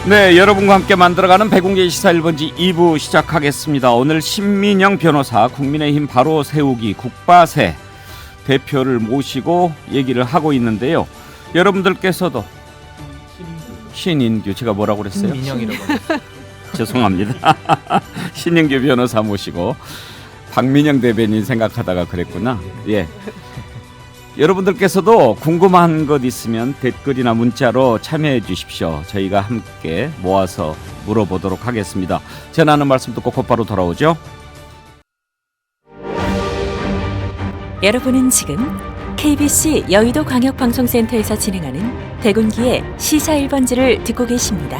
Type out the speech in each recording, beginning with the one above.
네, 여러분과 함께 만들어가는 백운계 시사 1번지 2부 시작하겠습니다. 오늘 신민영 변호사 국민의힘 바로 세우기 국바세 대표를 모시고 얘기를 하고 있는데요. 여러분들께서도 신인규 제가 뭐라고 그랬어요? 신민영이라고 죄송합니다. 신인규 변호사 모시고 박민영 대변인 생각하다가 그랬구나. 예. 여러분들께서도 궁금한 것 있으면 댓글이나 문자로 참여해 주십시오. 저희가 함께 모아서 물어보도록 하겠습니다. 제가 하는 말씀 듣고 곧바로 돌아오죠. 여러분은 지금 KBC 여의도광역방송센터에서 진행하는 백운기의 시사 1번지를 듣고 계십니다.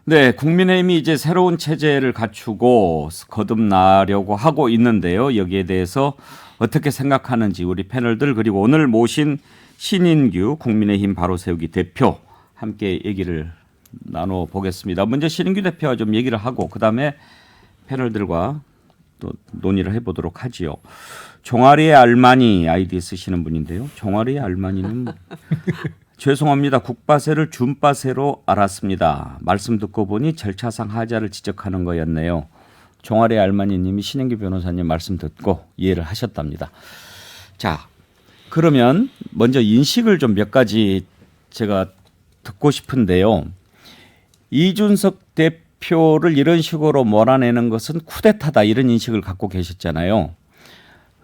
네, 국민의힘이 이제 새로운 체제를 갖추고 거듭나려고 하고 있는데요. 여기에 대해서 어떻게 생각하는지 우리 패널들 그리고 오늘 모신 신인규 국민의힘 바로 세우기 대표 함께 얘기를 나눠보겠습니다. 먼저 신인규 대표와 좀 얘기를 하고 그다음에 패널들과 또 논의를 해보도록 하지요. 종아리의 알마니 아이디 쓰시는 분인데요. 종아리의 알마니는 죄송합니다. 국바세를 준바세로 알았습니다. 말씀 듣고 보니 절차상 하자를 지적하는 거였네요. 종아리 알마니님이 신인규 변호사님 말씀 듣고 이해를 하셨답니다. 자, 그러면 먼저 인식을 좀 몇 가지 제가 듣고 싶은데요. 이준석 대표를 이런 식으로 몰아내는 것은 쿠데타다 이런 인식을 갖고 계셨잖아요.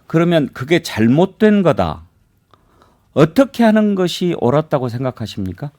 그러면 그게 잘못된 거다. 어떻게 하는 것이 옳았다고 생각하십니까?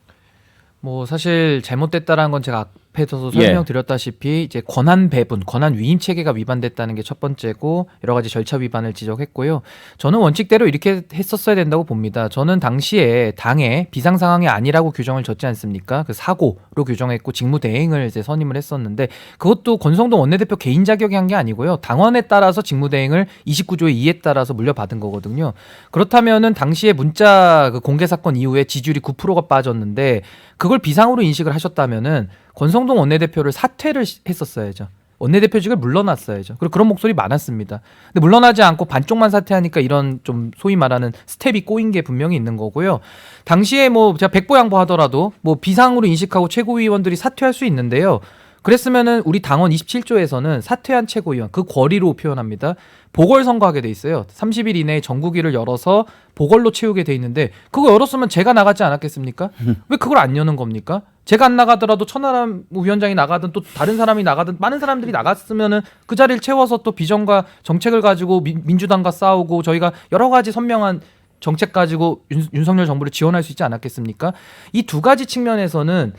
뭐 사실 잘못됐다라는 건 제가 앞에서도 설명드렸다시피 이제 권한 배분, 권한 위임 체계가 위반됐다는 게 첫 번째고 여러 가지 절차 위반을 지적했고요. 저는 원칙대로 이렇게 했었어야 된다고 봅니다. 저는 당시에 당에 비상 상황이 아니라고 규정을 졌지 않습니까? 그 사고로 규정했고 직무 대행을 이제 선임을 했었는데 그것도 권성동 원내대표 개인 자격이 한 게 아니고요. 당원에 따라서 직무 대행을 29조의 2에 따라서 물려받은 거거든요. 그렇다면은 당시에 문자 그 공개 사건 이후에 지지율이 9%가 빠졌는데 그걸 비상으로 인식을 하셨다면은 권성동 원내대표를 사퇴를 했었어야죠. 원내대표직을 물러났어야죠. 그리고 그런 목소리 많았습니다. 근데 물러나지 않고 반쪽만 사퇴하니까 이런 좀 소위 말하는 스텝이 꼬인 게 분명히 있는 거고요. 당시에 뭐 제가 백보양보하더라도 뭐 비상으로 인식하고 최고위원들이 사퇴할 수 있는데요. 그랬으면은 우리 당원 27조에서는 사퇴한 최고위원 그 권리로 표현합니다. 보궐선거하게 돼 있어요. 30일 이내에 정국위를 열어서 보궐로 채우게 돼 있는데 그거 열었으면 제가 나가지 않았겠습니까? 왜 그걸 안 여는 겁니까? 제가 안 나가더라도 천하람 위원장이 나가든 또 다른 사람이 나가든 많은 사람들이 나갔으면은 그 자리를 채워서 또 비전과 정책을 가지고 민주당과 싸우고 저희가 여러 가지 선명한 정책 가지고 윤석열 정부를 지원할 수 있지 않았겠습니까? 이 두 가지 측면에서는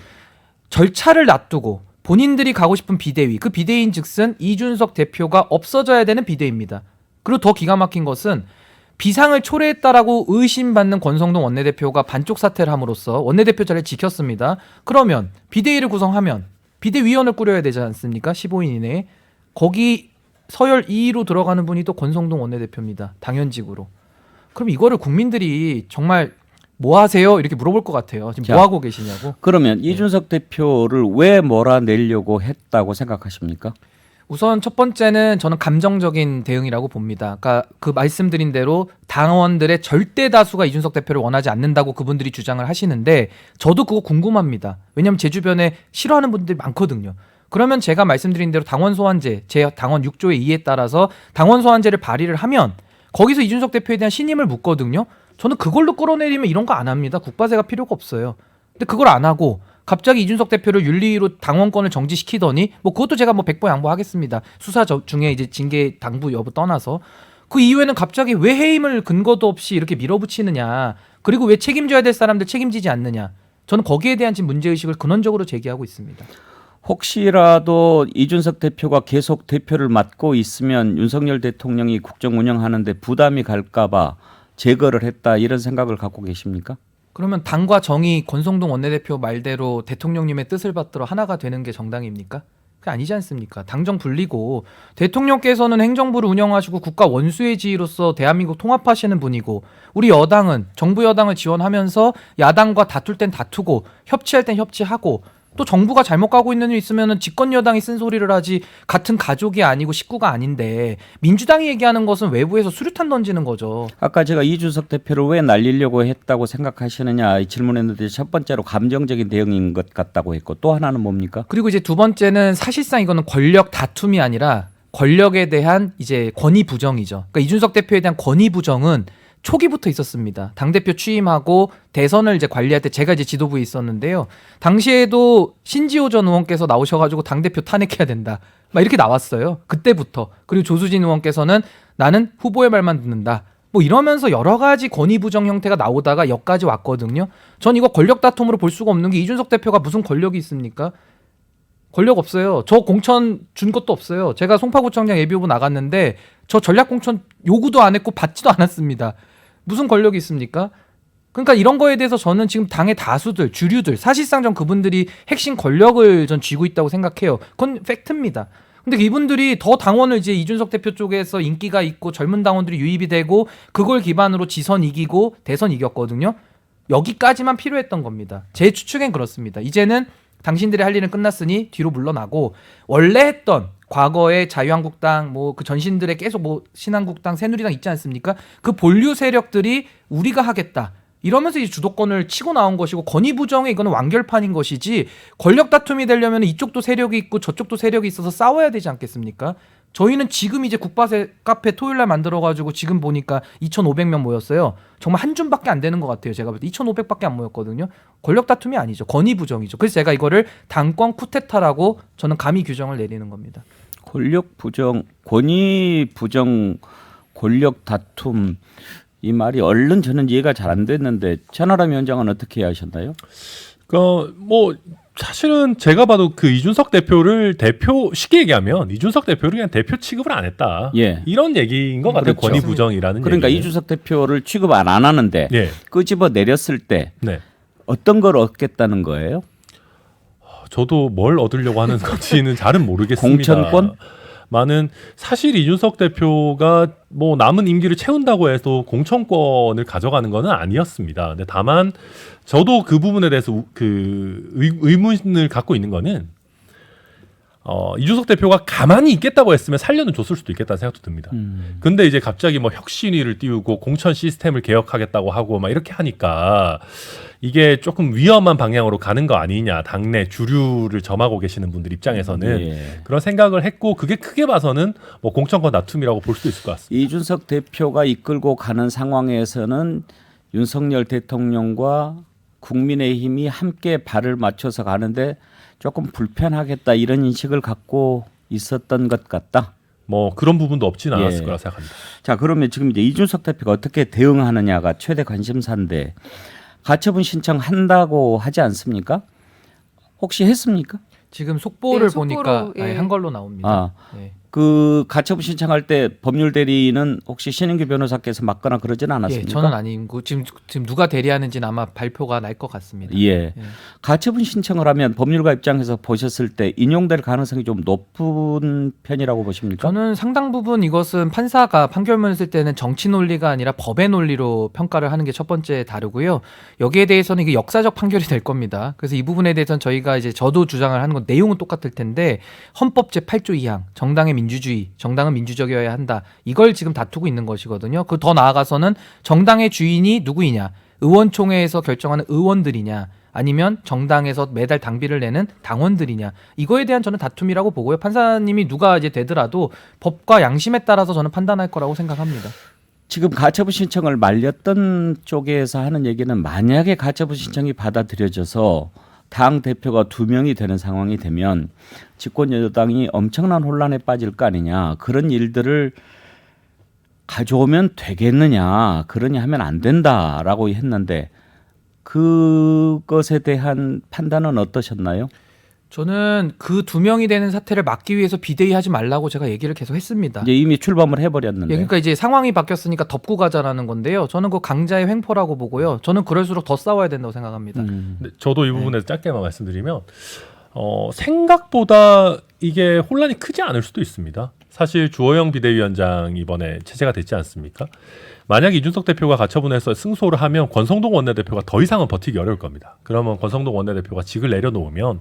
절차를 놔두고 본인들이 가고 싶은 비대위, 그 비대위인 즉슨 이준석 대표가 없어져야 되는 비대위입니다. 그리고 더 기가 막힌 것은 비상을 초래했다라고 의심받는 권성동 원내대표가 반쪽 사퇴를 함으로써 원내대표 자리를 지켰습니다. 그러면 비대위를 구성하면 비대위원을 꾸려야 되지 않습니까? 15인 이내에. 거기 서열 2위로 들어가는 분이 또 권성동 원내대표입니다. 당연직으로. 그럼 이거를 국민들이 정말 뭐 하세요? 이렇게 물어볼 것 같아요. 지금 뭐 하고 계시냐고. 그러면 이준석 대표를 왜 몰아내려고 했다고 생각하십니까? 우선 첫 번째는 저는 감정적인 대응이라고 봅니다. 그러니까 그 말씀드린 대로 당원들의 절대 다수가 이준석 대표를 원하지 않는다고 그분들이 주장을 하시는데 저도 그거 궁금합니다. 왜냐하면 제 주변에 싫어하는 분들이 많거든요. 그러면 제가 말씀드린 대로 당원 소환제, 제 당원 6조의 2에 따라서 당원 소환제를 발의를 하면 거기서 이준석 대표에 대한 신임을 묻거든요. 저는 그걸로 끌어내리면 이런 거 안 합니다. 국바세가 필요가 없어요. 근데 그걸 안 하고 갑자기 이준석 대표를 윤리위로 당원권을 정지시키더니 뭐 그것도 제가 뭐 백보양보하겠습니다. 수사 중에 이제 징계 당부 여부 떠나서 그 이후에는 갑자기 왜 해임을 근거도 없이 이렇게 밀어붙이느냐. 그리고 왜 책임져야 될 사람들 책임지지 않느냐. 저는 거기에 대한 지금 문제의식을 근원적으로 제기하고 있습니다. 혹시라도 이준석 대표가 계속 대표를 맡고 있으면 윤석열 대통령이 국정 운영하는데 부담이 갈까 봐 제거를 했다 이런 생각을 갖고 계십니까? 그러면 당과 정의 권성동 원내대표 말대로 대통령님의 뜻을 받들어 하나가 되는 게 정당입니까? 그게 아니지 않습니까? 당정 분리고 대통령께서는 행정부를 운영하시고 국가 원수의 지위로서 대한민국 통합하시는 분이고 우리 여당은 정부 여당을 지원하면서 야당과 다툴 땐 다투고 협치할 땐 협치하고 또 정부가 잘못 가고 있는 일 있으면은 집권 여당이 쓴 소리를 하지 같은 가족이 아니고 식구가 아닌데 민주당이 얘기하는 것은 외부에서 수류탄 던지는 거죠. 아까 제가 이준석 대표를 왜 날리려고 했다고 생각하시느냐 이 질문했는데 첫 번째로 감정적인 대응인 것 같다고 했고 또 하나는 뭡니까? 그리고 이제 두 번째는 사실상 이거는 권력 다툼이 아니라 권력에 대한 이제 권위 부정이죠. 그러니까 이준석 대표에 대한 권위 부정은 초기부터 있었습니다. 당대표 취임하고 대선을 이제 관리할 때 제가 이제 지도부에 있었는데요. 당시에도 신지호 전 의원께서 나오셔가지고 당대표 탄핵해야 된다. 막 이렇게 나왔어요. 그때부터. 그리고 조수진 의원께서는 나는 후보의 말만 듣는다. 뭐 이러면서 여러 가지 권위 부정 형태가 나오다가 여기까지 왔거든요. 전 이거 권력 다툼으로 볼 수가 없는 게 이준석 대표가 무슨 권력이 있습니까? 권력 없어요. 저 공천 준 것도 없어요. 제가 송파구청장 예비후보 나갔는데 저 전략공천 요구도 안 했고 받지도 않았습니다. 무슨 권력이 있습니까? 그러니까 이런 거에 대해서 저는 지금 당의 다수들, 주류들, 사실상 전 그분들이 핵심 권력을 전 쥐고 있다고 생각해요. 그건 팩트입니다. 근데 이분들이 더 당원을 이제 이준석 대표 쪽에서 인기가 있고 젊은 당원들이 유입이 되고 그걸 기반으로 지선 이기고 대선 이겼거든요. 여기까지만 필요했던 겁니다. 제 추측엔 그렇습니다. 이제는 당신들이 할 일은 끝났으니 뒤로 물러나고 원래 했던 과거에 자유한국당 뭐 그 전신들의 계속 뭐 신한국당 새누리당 있지 않습니까? 그 본류 세력들이 우리가 하겠다. 이러면서 이제 주도권을 치고 나온 것이고 권위 부정에 이거는 완결판인 것이지 권력 다툼이 되려면 이쪽도 세력이 있고 저쪽도 세력이 있어서 싸워야 되지 않겠습니까? 저희는 지금 이제 국바세 카페 토요일날 만들어가지고 지금 보니까 2,500명 모였어요. 정말 한 줌밖에 안 되는 것 같아요. 제가 볼 때 2,500밖에 안 모였거든요. 권력 다툼이 아니죠. 권위 부정이죠. 그래서 제가 이거를 당권 쿠데타라고 저는 감히 규정을 내리는 겁니다. 권력 부정, 권위 부정, 권력 다툼 이 말이 얼른 저는 이해가 잘 안 됐는데 천하람 위원장은 어떻게 하셨나요? 뭐 사실은 제가 봐도 그 이준석 대표를 대표 쉽게 얘기하면 이준석 대표를 그냥 대표 취급을 안 했다. 예. 이런 얘기인 것 같아요. 그렇죠. 권위 부정이라는 그러니까 얘기는. 이준석 대표를 취급 안 하는데 예. 끄집어 내렸을 때 네. 어떤 걸 얻겠다는 거예요? 저도 뭘 얻으려고 하는 건지는 잘은 모르겠습니다. 공천권? 많은 사실 이준석 대표가 뭐 남은 임기를 채운다고 해서 공천권을 가져가는 것은 아니었습니다. 근데 다만 저도 그 부분에 대해서 그 의문을 갖고 있는 거는 이준석 대표가 가만히 있겠다고 했으면 살려는 줬을 수도 있겠다는 생각도 듭니다. 근데 이제 갑자기 뭐 혁신위를 띄우고 공천 시스템을 개혁하겠다고 하고 막 이렇게 하니까 이게 조금 위험한 방향으로 가는 거 아니냐. 당내 주류를 점하고 계시는 분들 입장에서는 예. 그런 생각을 했고 그게 크게 봐서는 뭐 공천권 다툼이라고 볼 수도 있을 것 같습니다. 이준석 대표가 이끌고 가는 상황에서는 윤석열 대통령과 국민의힘이 함께 발을 맞춰서 가는데 조금 불편하겠다 이런 인식을 갖고 있었던 것 같다. 뭐 그런 부분도 없지는 않았을 예. 거라 생각합니다. 자, 그러면 지금 이제 이준석 대표가 어떻게 대응하느냐가 최대 관심사인데 가처분 신청한다고 하지 않습니까? 혹시 했습니까? 지금 속보를 네, 속보로, 보니까 예. 한 걸로 나옵니다. 아. 네. 그 가처분 신청할 때 법률 대리는 혹시 신인규 변호사께서 맡거나 그러지는 예, 않았습니까? 저는 아니고 지금 누가 대리하는지는 아마 발표가 날 것 같습니다. 예. 가처분 신청을 하면 법률가 입장에서 보셨을 때 인용될 가능성이 좀 높은 편이라고 보십니까? 저는 상당 부분 이것은 판사가 판결문을 쓸 때는 정치 논리가 아니라 법의 논리로 평가를 하는 게 첫 번째 다르고요. 여기에 대해서는 이게 역사적 판결이 될 겁니다. 그래서 이 부분에 대해서는 저희가 이제 저도 주장을 하는 건 내용은 똑같을 텐데 헌법 제8조 2항 정당의 민주주의, 정당은 민주적이어야 한다. 이걸 지금 다투고 있는 것이거든요. 그 더 나아가서는 정당의 주인이 누구이냐? 의원총회에서 결정하는 의원들이냐? 아니면 정당에서 매달 당비를 내는 당원들이냐? 이거에 대한 저는 다툼이라고 보고요. 판사님이 누가 이제 되더라도 법과 양심에 따라서 저는 판단할 거라고 생각합니다. 지금 가처분 신청을 말렸던 쪽에서 하는 얘기는 만약에 가처분 신청이 받아들여져서 당 대표가 2명이 되는 상황이 되면 집권 여당이 엄청난 혼란에 빠질 거 아니냐. 그런 일들을 가져오면 되겠느냐. 그러니 하면 안 된다라고 했는데 그것에 대한 판단은 어떠셨나요? 저는 그 2명이 되는 사태를 막기 위해서 비대위 하지 말라고 제가 얘기를 계속 했습니다. 이제 이미 출범을 해버렸는데. 예, 그러니까 이제 상황이 바뀌었으니까 덮고 가자라는 건데요. 저는 그 강자의 횡포라고 보고요. 저는 그럴수록 더 싸워야 된다고 생각합니다. 근데 저도 이 부분에서 짧게만 말씀드리면 생각보다 이게 혼란이 크지 않을 수도 있습니다. 사실 주호영 비대위원장 이번에 체제가 됐지 않습니까? 만약 이준석 대표가 가처분해서 승소를 하면 권성동 원내대표가 더 이상은 버티기 어려울 겁니다. 그러면 권성동 원내대표가 직을 내려놓으면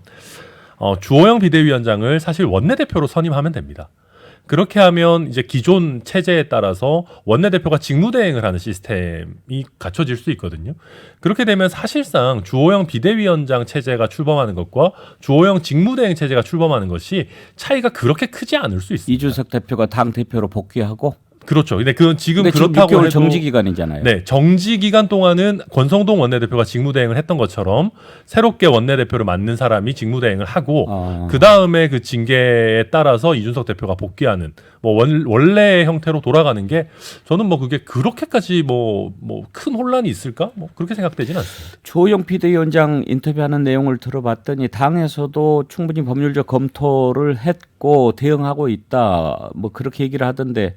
주호영 비대위원장을 사실 원내대표로 선임하면 됩니다. 그렇게 하면 이제 기존 체제에 따라서 원내대표가 직무대행을 하는 시스템이 갖춰질 수 있거든요. 그렇게 되면 사실상 주호영 비대위원장 체제가 출범하는 것과 주호영 직무대행 체제가 출범하는 것이 차이가 그렇게 크지 않을 수 있습니다. 이준석 대표가 당 대표로 복귀하고. 그렇죠. 근데 그건 지금 근데 지금 그렇다고 6개월 해도 정지 기간이잖아요. 네, 정지 기간 동안은 권성동 원내대표가 직무대행을 했던 것처럼 새롭게 원내대표를 맡는 사람이 직무대행을 하고 그 다음에 그 징계에 따라서 이준석 대표가 복귀하는 뭐 원래의 형태로 돌아가는 게 저는 뭐 그게 그렇게까지 뭐 큰 혼란이 있을까? 뭐 그렇게 생각되지는 않습니다. 주호영 비대위원장 인터뷰하는 내용을 들어봤더니 당에서도 충분히 법률적 검토를 했고 대응하고 있다. 뭐 그렇게 얘기를 하던데.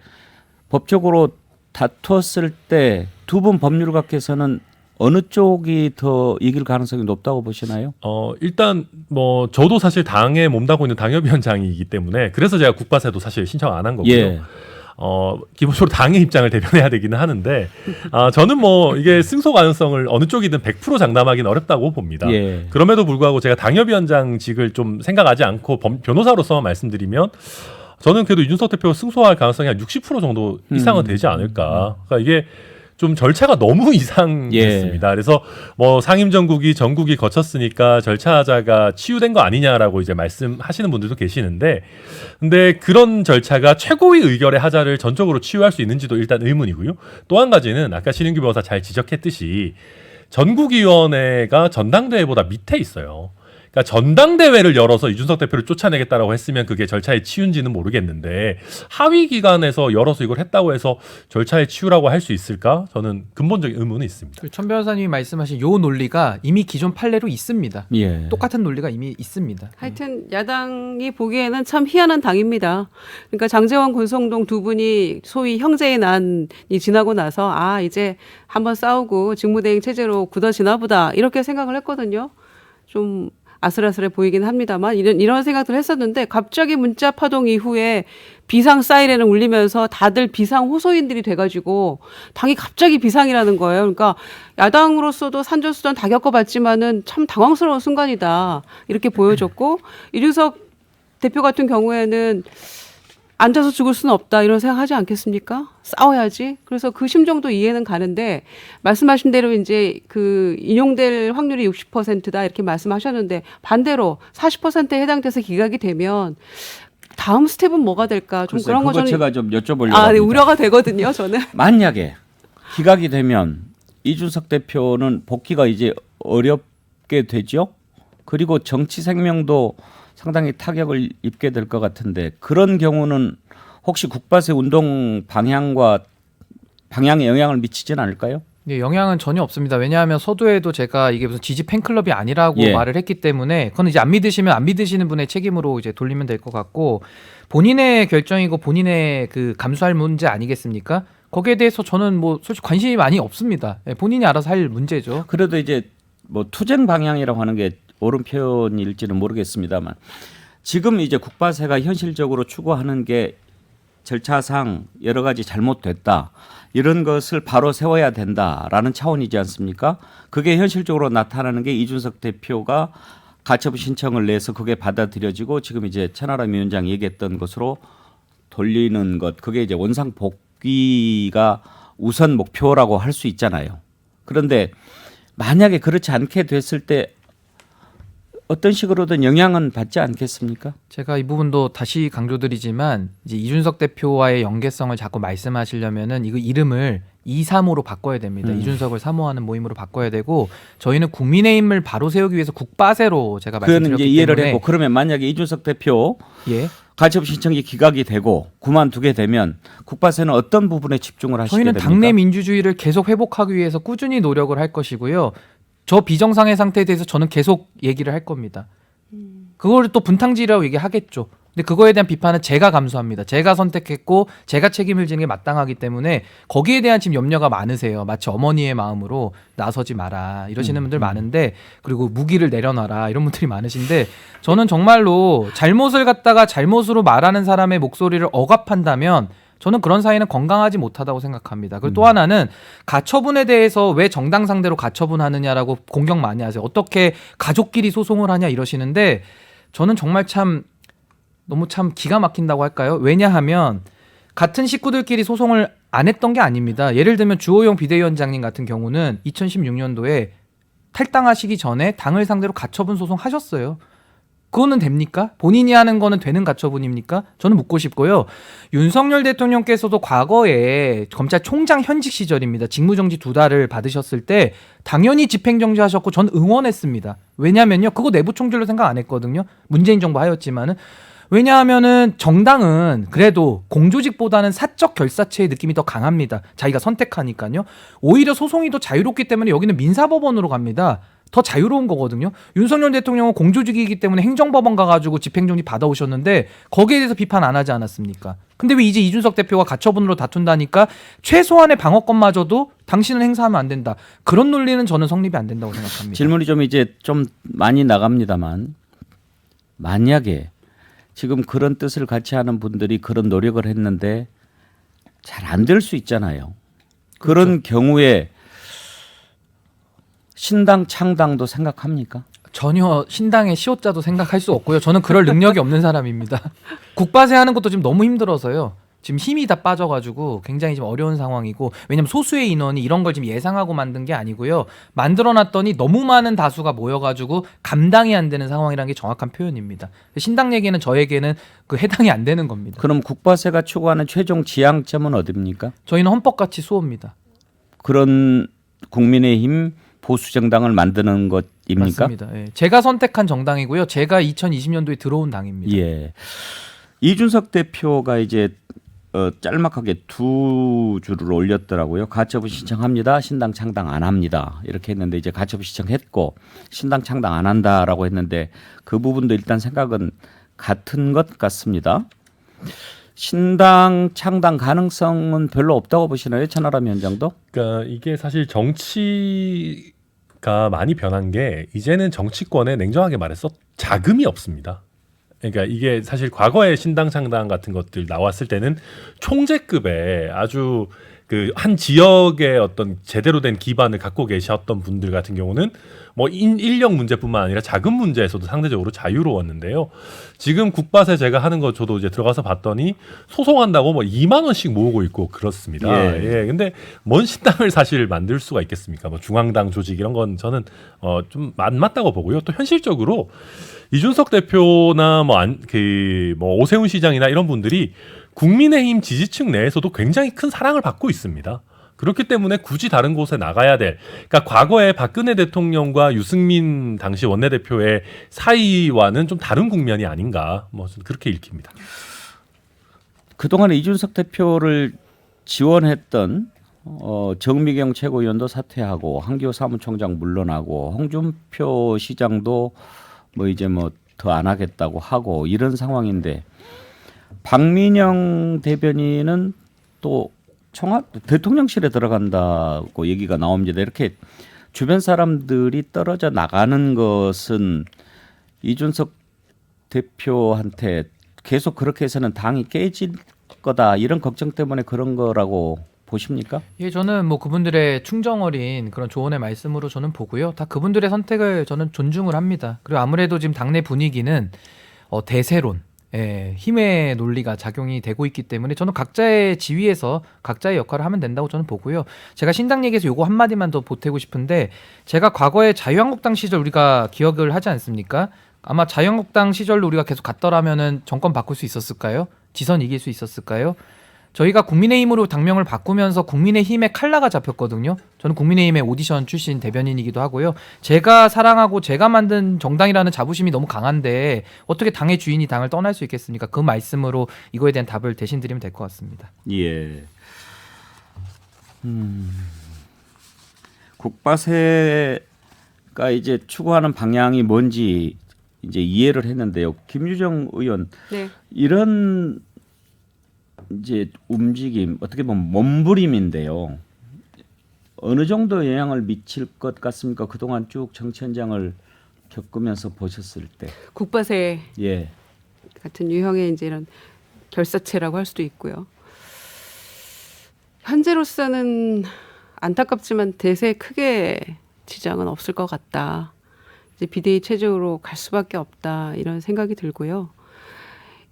법적으로 다투었을 때 두 분 법률가께서는 어느 쪽이 더 이길 가능성이 높다고 보시나요? 일단 뭐 저도 사실 당에 몸담고 있는 당협위원장이기 때문에 그래서 제가 국바세도 사실 신청 안 한 거고요. 예. 기본적으로 당의 입장을 대변해야 되기는 하는데 저는 뭐 이게 승소 가능성을 어느 쪽이든 100% 장담하기는 어렵다고 봅니다. 예. 그럼에도 불구하고 제가 당협위원장직을 좀 생각하지 않고 변호사로서만 말씀드리면 저는 그래도 이준석 대표가 승소할 가능성이 한 60% 정도 이상은 되지 않을까. 그러니까 이게 좀 절차가 너무 이상했습니다. 그래서 뭐 상임정국이 전국이 거쳤으니까 절차자가 치유된 거 아니냐라고 이제 말씀하시는 분들도 계시는데, 근데 그런 절차가 최고위 의결의 하자를 전적으로 치유할 수 있는지도 일단 의문이고요. 또 한 가지는 아까 신인규 변호사 잘 지적했듯이 전국위원회가 전당대회보다 밑에 있어요. 그러니까 전당대회를 열어서 이준석 대표를 쫓아내겠다라고 했으면 그게 절차의 치유인지는 모르겠는데 하위 기관에서 열어서 이걸 했다고 해서 절차의 치유라고 할 수 있을까? 저는 근본적인 의문은 있습니다. 천 변호사님이 말씀하신 요 논리가 이미 기존 판례로 있습니다. 예. 똑같은 논리가 이미 있습니다. 하여튼 야당이 보기에는 참 희한한 당입니다. 그러니까 장제원, 권성동 두 분이 소위 형제의 난이 지나고 나서 이제 한번 싸우고 직무대행 체제로 굳어지나 보다 이렇게 생각을 했거든요. 좀 아슬아슬해 보이긴 합니다만 이런 생각들 했었는데 갑자기 문자 파동 이후에 비상 사이렌을 울리면서 다들 비상 호소인들이 돼가지고 당이 갑자기 비상이라는 거예요. 그러니까 야당으로서도 산전수전 다 겪어봤지만은 참 당황스러운 순간이다 이렇게 보여줬고 이준석 대표 같은 경우에는 앉아서 죽을 수는 없다 이런 생각하지 않겠습니까? 싸워야지. 그래서 그 심정도 이해는 가는데 말씀하신 대로 이제 그 인용될 확률이 60%다 이렇게 말씀하셨는데 반대로 40%에 해당돼서 기각이 되면 다음 스텝은 뭐가 될까? 좀 그런 거 저는 저는 제가 좀 여쭤보려고 네, 합니다. 우려가 되거든요. 저는. 만약에 기각이 되면 이준석 대표는 복귀가 이제 어렵게 되죠. 그리고 정치 생명도 상당히 타격을 입게 될 것 같은데 그런 경우는 혹시 국바세 운동 방향에 영향을 미치지는 않을까요? 네, 영향은 전혀 없습니다. 왜냐하면 서두에도 제가 이게 무슨 지지 팬클럽이 아니라고 말을 했기 때문에 그건 이제 안 믿으시면 안 믿으시는 분의 책임으로 이제 돌리면 될 것 같고 본인의 결정이고 본인의 그 감수할 문제 아니겠습니까? 거기에 대해서 저는 뭐 솔직히 관심이 많이 없습니다. 본인이 알아서 할 문제죠. 그래도 이제 뭐 투쟁 방향이라고 하는 게 옳은 표현일지는 모르겠습니다만 지금 이제 국바세가 현실적으로 추구하는 게 절차상 여러 가지 잘못됐다. 이런 것을 바로 세워야 된다라는 차원이지 않습니까? 그게 현실적으로 나타나는 게 이준석 대표가 가처분 신청을 내서 그게 받아들여지고 지금 이제 천하람 위원장이 얘기했던 것으로 돌리는 것. 그게 이제 원상 복귀가 우선 목표라고 할 수 있잖아요. 그런데 만약에 그렇지 않게 됐을 때 어떤 식으로든 영향은 받지 않겠습니까? 제가 이 부분도 다시 강조드리지만 이제 이준석 대표와의 연계성을 자꾸 말씀하시려면은 이거 이름을 235로 바꿔야 됩니다. 이준석을 사모하는 모임으로 바꿔야 되고 저희는 국민의힘을 바로 세우기 위해서 국바세로 제가 그건 말씀드렸기 이제 이해를 때문에 했고 그러면 만약에 이준석 대표 가처분 신청이 기각이 되고 그만두게 되면 국바세는 어떤 부분에 집중을 하시게 저희는 됩니까? 당내 민주주의를 계속 회복하기 위해서 꾸준히 노력을 할 것이고요. 저 비정상의 상태에 대해서 저는 계속 얘기를 할 겁니다. 그걸 또 분탕질이라고 얘기하겠죠. 근데 그거에 대한 비판은 제가 감수합니다. 제가 선택했고 제가 책임을 지는 게 마땅하기 때문에 거기에 대한 지금 염려가 많으세요. 마치 어머니의 마음으로 나서지 마라 이러시는 분들 많은데 그리고 무기를 내려놔라 이런 분들이 많으신데 저는 정말로 잘못을 갖다가 잘못으로 말하는 사람의 목소리를 억압한다면 저는 그런 사회는 건강하지 못하다고 생각합니다. 그리고 또 하나는 가처분에 대해서 왜 정당 상대로 가처분하느냐라고 공격 많이 하세요. 어떻게 가족끼리 소송을 하냐 이러시는데 저는 정말 너무 기가 막힌다고 할까요? 왜냐하면 같은 식구들끼리 소송을 안 했던 게 아닙니다. 예를 들면 주호영 비대위원장님 같은 경우는 2016년도에 탈당하시기 전에 당을 상대로 가처분 소송 하셨어요. 그거는 됩니까? 본인이 하는 거는 되는 가처분입니까? 저는 묻고 싶고요. 윤석열 대통령께서도 과거에 검찰총장 현직 시절입니다. 직무정지 2달을 받으셨을 때 당연히 집행정지 하셨고 전 응원했습니다. 왜냐면요. 그거 내부 총질로 생각 안 했거든요. 문재인 정부 하였지만은. 왜냐하면은 정당은 그래도 공조직보다는 사적 결사체의 느낌이 더 강합니다. 자기가 선택하니까요. 오히려 소송이 더 자유롭기 때문에 여기는 민사법원으로 갑니다. 더 자유로운 거거든요. 윤석열 대통령은 공조직이기 때문에 행정법원 가가지고 집행정지 받아오셨는데 거기에 대해서 비판 안 하지 않았습니까? 근데 왜 이제 이준석 대표가 가처분으로 다툰다니까 최소한의 방어권마저도 당신은 행사하면 안 된다. 그런 논리는 저는 성립이 안 된다고 생각합니다. 질문이 좀 많이 나갑니다만 만약에 지금 그런 뜻을 같이 하는 분들이 그런 노력을 했는데 잘 안 될 수 있잖아요. 그런 경우에 신당 창당도 생각합니까? 전혀 신당의 시호자도 생각할 수 없고요. 저는 그럴 능력이 없는 사람입니다. 국바세 하는 것도 지금 너무 힘들어서요. 지금 힘이 다 빠져가지고 굉장히 좀 어려운 상황이고 왜냐면 소수의 인원이 이런 걸 지금 예상하고 만든 게 아니고요. 만들어놨더니 너무 많은 다수가 모여가지고 감당이 안 되는 상황이라는 게 정확한 표현입니다. 신당 얘기는 저에게는 그 해당이 안 되는 겁니다. 그럼 국바세가 추구하는 최종 지향점은 어디입니까? 저희는 헌법같이 수호입니다. 그런 국민의힘 보수정당을 만드는 것입니까? 맞습니다. 예. 제가 선택한 정당이고요. 제가 2020년도에 들어온 당입니다. 예. 이준석 대표가 이제 짤막하게 2줄을 올렸더라고요. 가처분 신청합니다. 신당 창당 안 합니다. 이렇게 했는데 이제 가처분 신청했고 신당 창당 안 한다라고 했는데 그 부분도 일단 생각은 같은 것 같습니다. 신당 창당 가능성은 별로 없다고 보시나요? 천하람 위원장도? 그러니까 이게 사실 정치가 많이 변한 게 이제는 정치권에 냉정하게 말해서 자금이 없습니다. 그러니까 이게 사실 과거에 신당 창당 같은 것들 나왔을 때는 총재급의 아주 그 한 지역의 어떤 제대로 된 기반을 갖고 계셨던 분들 같은 경우는 뭐 인력 문제뿐만 아니라 자금 문제에서도 상대적으로 자유로웠는데요. 지금 국바세 제가 하는 거 저도 이제 들어가서 봤더니 소송한다고 뭐 2만 원씩 모으고 있고 그렇습니다. 예. 근데 뭔 신당을 사실 만들 수가 있겠습니까? 뭐 중앙당 조직 이런 건 저는 좀 안 맞다고 보고요. 또 현실적으로 이준석 대표나 뭐 오세훈 시장이나 이런 분들이 국민의힘 지지층 내에서도 굉장히 큰 사랑을 받고 있습니다. 그렇기 때문에 굳이 다른 곳에 나가야 될. 그러니까 과거에 박근혜 대통령과 유승민 당시 원내대표의 사이와는 좀 다른 국면이 아닌가. 뭐 그렇게 읽힙니다. 그동안 이준석 대표를 지원했던 정미경 최고위원도 사퇴하고 한기호 사무총장 물러나고 홍준표 시장도 뭐 이제 뭐 더 안 하겠다고 하고 이런 상황인데 박민영 대변인은 또 대통령실에 들어간다고 얘기가 나옵니다. 이렇게 주변 사람들이 떨어져 나가는 것은 이준석 대표한테 계속 그렇게 해서는 당이 깨질 거다 이런 걱정 때문에 그런 거라고 보십니까? 예, 저는 뭐 그분들의 충정 어린 그런 조언의 말씀으로 저는 보고요. 다 그분들의 선택을 저는 존중을 합니다. 그리고 아무래도 지금 당내 분위기는 대세론, 힘의 논리가 작용이 되고 있기 때문에 저는 각자의 지위에서 각자의 역할을 하면 된다고 저는 보고요. 제가 신당 얘기에서 요거 한마디만 더 보태고 싶은데 제가 과거에 자유한국당 시절 우리가 기억을 하지 않습니까? 아마 자유한국당 시절로 우리가 계속 갔더라면은 정권 바꿀 수 있었을까요? 지선 이길 수 있었을까요? 저희가 국민의힘으로 당명을 바꾸면서 국민의힘의 칼라가 잡혔거든요. 저는 국민의힘의 오디션 출신 대변인이기도 하고요. 제가 사랑하고 제가 만든 정당이라는 자부심이 너무 강한데 어떻게 당의 주인이 당을 떠날 수 있겠습니까? 그 말씀으로 이거에 대한 답을 대신 드리면 될 것 같습니다. 예. 국바세가 이제 추구하는 방향이 뭔지 이제 이해를 했는데요. 김유정 의원 네. 이런 이제 움직임 어떻게 보면 몸부림인데요. 어느 정도 영향을 미칠 것 같습니까? 그동안 쭉 정치 현장을 겪으면서 보셨을 때. 국바세 예. 같은 유형의 이제 이런 결사체라고 할 수도 있고요. 현재로서는 안타깝지만 대세에 크게 지장은 없을 것 같다. 이제 비대위 체제로 갈 수밖에 없다 이런 생각이 들고요.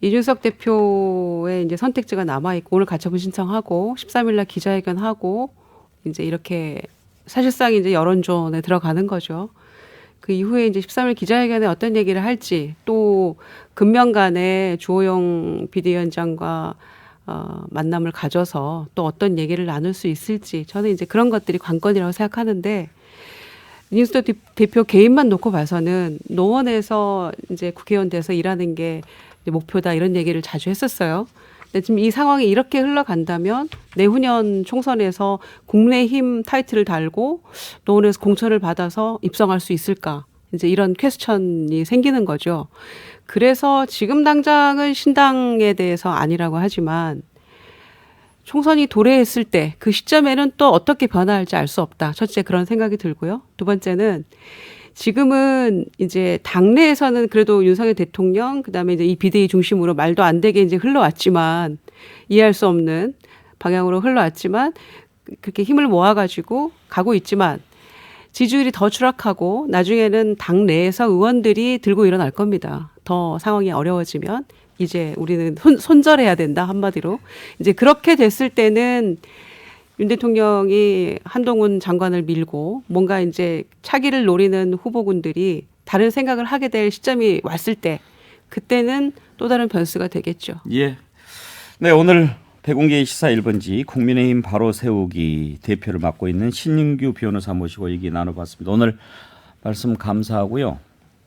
이준석 대표의 이제 선택지가 남아 있고 오늘 가처분 신청하고 13일날 기자회견하고 이제 이렇게 사실상 이제 여론전에 들어가는 거죠. 그 이후에 이제 13일 기자회견에 어떤 얘기를 할지 또 금명간에 주호영 비대위원장과 만남을 가져서 또 어떤 얘기를 나눌 수 있을지 저는 이제 그런 것들이 관건이라고 생각하는데 이준석 대표 개인만 놓고 봐서는 노원에서 이제 국회의원 돼서 일하는 게 목표다 이런 얘기를 자주 했었어요. 근데 지금 이 상황이 이렇게 흘러간다면 내후년 총선에서 국민의힘 타이틀을 달고 노원에서 공천을 받아서 입성할 수 있을까? 이제 이런 퀘스천이 생기는 거죠. 그래서 지금 당장은 신당에 대해서 아니라고 하지만 총선이 도래했을 때 그 시점에는 또 어떻게 변화할지 알 수 없다. 첫째 그런 생각이 들고요. 두 번째는 지금은 이제 당내에서는 그래도 윤석열 대통령 그다음에 이제 이 비대위 중심으로 말도 안 되게 이제 흘러왔지만 이해할 수 없는 방향으로 흘러왔지만 그렇게 힘을 모아가지고 가고 있지만 지지율이 더 추락하고 나중에는 당 내에서 의원들이 들고 일어날 겁니다. 더 상황이 어려워지면 이제 우리는 손절해야 된다 한마디로 이제 그렇게 됐을 때는 윤 대통령이 한동훈 장관을 밀고 뭔가 이제 차기를 노리는 후보군들이 다른 생각을 하게 될 시점이 왔을 때 그때는 또 다른 변수가 되겠죠. 예. 네, 오늘 백운기의 시사 1번지 국민의힘 바로 세우기 대표를 맡고 있는 신인규 변호사 모시고 얘기 나눠봤습니다. 오늘 말씀 감사하고요.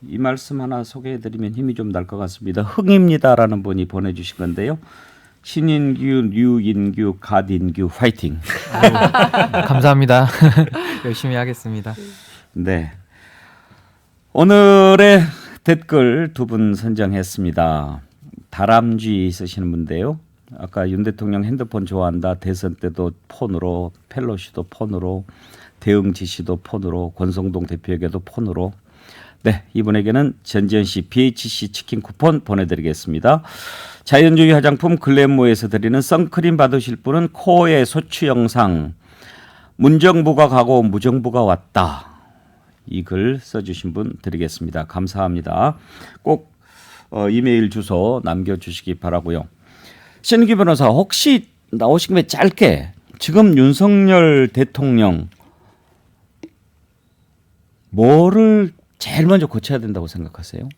이 말씀 하나 소개해드리면 힘이 좀 날 것 같습니다. 흥입니다라는 분이 보내주신 건데요. 신인규, 류인규, 갓인규 화이팅. 감사합니다. 열심히 하겠습니다. 네. 오늘의 댓글 두 분 선정했습니다. 다람쥐 쓰시는 분인데요. 아까 윤 대통령 핸드폰 좋아한다. 대선 때도 폰으로, 펠로시도 폰으로, 대응 지시도 폰으로, 권성동 대표에게도 폰으로. 네, 이분에게는 전지현 씨 BHC 치킨 쿠폰 보내드리겠습니다. 자연주의 화장품 글램모에서 드리는 선크림 받으실 분은 코어의 소취 영상 문정부가 가고 무정부가 왔다. 이 글 써주신 분 드리겠습니다. 감사합니다. 꼭 이메일 주소 남겨주시기 바라고요. 신규 변호사 혹시 나오신 김에 짧게 지금 윤석열 대통령 뭐를 제일 먼저 고쳐야 된다고 생각하세요?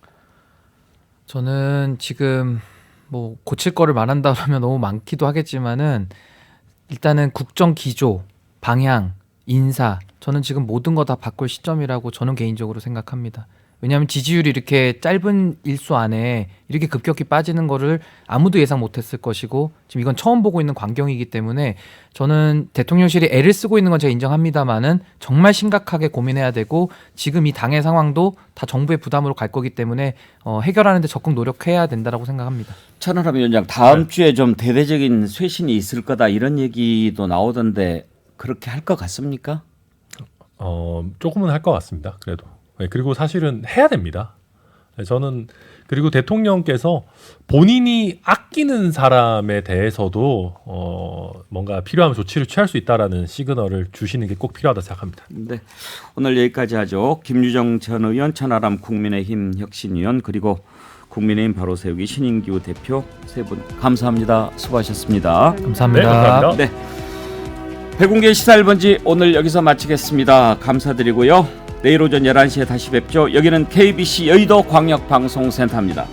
저는 지금 뭐 고칠 거를 말한다 그러면 너무 많기도 하겠지만은 일단은 국정 기조, 방향, 인사 저는 지금 모든 거 다 바꿀 시점이라고 저는 개인적으로 생각합니다. 왜냐하면 지지율이 이렇게 짧은 일수 안에 이렇게 급격히 빠지는 거를 아무도 예상 못했을 것이고 지금 이건 처음 보고 있는 광경이기 때문에 저는 대통령실이 애를 쓰고 있는 건 제가 인정합니다만은 정말 심각하게 고민해야 되고 지금 이 당의 상황도 다 정부의 부담으로 갈 거기 때문에 해결하는 데 적극 노력해야 된다라고 생각합니다. 천하람 위원장 다음 주에 좀 대대적인 쇄신이 있을 거다 이런 얘기도 나오던데 그렇게 할 것 같습니까? 조금은 할 것 같습니다. 그래도. 네, 그리고 사실은 해야 됩니다. 네, 저는 그리고 대통령께서 본인이 아끼는 사람에 대해서도 뭔가 필요하면 조치를 취할 수 있다라는 시그널을 주시는 게 꼭 필요하다 생각합니다. 네, 오늘 여기까지 하죠. 김유정 전 의원, 천하람 국민의힘 혁신위원 그리고 국민의힘 바로 세우기 신인규 대표 세 분 감사합니다. 수고하셨습니다. 감사합니다. 네, 감사합니다. 네, 백운계 시사 1번지 오늘 여기서 마치겠습니다. 감사드리고요. 내일 오전 11시에 다시 뵙죠. 여기는 KBC 여의도 광역방송센터입니다.